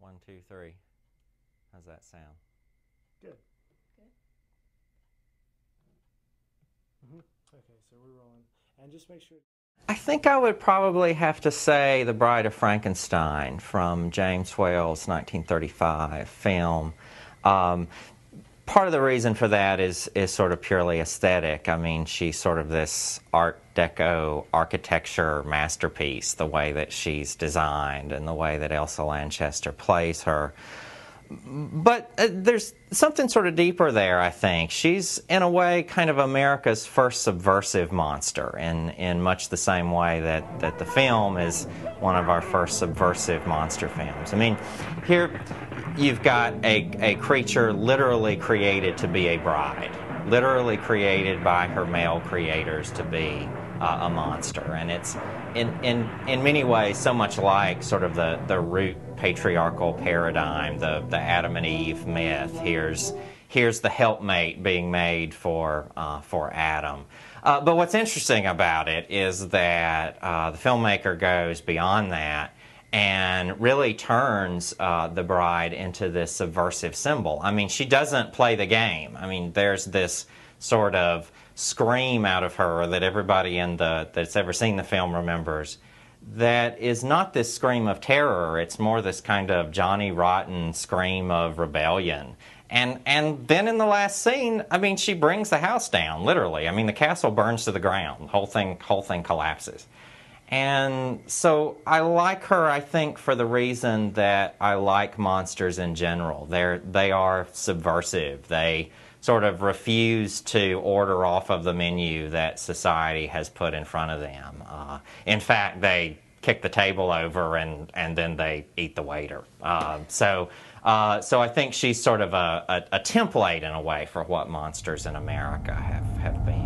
1, 2, 3. How's that sound? Good. Good. Okay, so we're rolling. And just make sure. I think I would probably have to say The Bride of Frankenstein from James Whale's 1935 film. Part of the reason for that is sort of purely aesthetic. I mean, she's sort of this Art Deco architecture masterpiece, the way that she's designed and the way that Elsa Lanchester plays her. But there's something sort of deeper there, I think. She's, in a way, kind of America's first subversive monster, in much the same way that the film is one of our first subversive monster films. I mean, here you've got a creature literally created to be a bride, literally created by her male creators to be a monster. And it's, in many ways, so much like sort of the root patriarchal paradigm, the Adam and Eve myth. Here's the helpmate being made for Adam. But what's interesting about it is that the filmmaker goes beyond that and really turns the bride into this subversive symbol. I mean, she doesn't play the game. I mean, there's this sort of scream out of her that everybody that's ever seen the film remembers, that is not this scream of terror. It's more this kind of Johnny Rotten scream of rebellion. And then in the last scene, I mean, she brings the house down, literally. I mean, the castle burns to the ground. The whole thing collapses. And so I like her, I think, for the reason that I like monsters in general. They are subversive. They sort of refuse to order off of the menu that society has put in front of them. In fact, they kick the table over and then they eat the waiter. So I think she's sort of a template in a way for what monsters in America have been.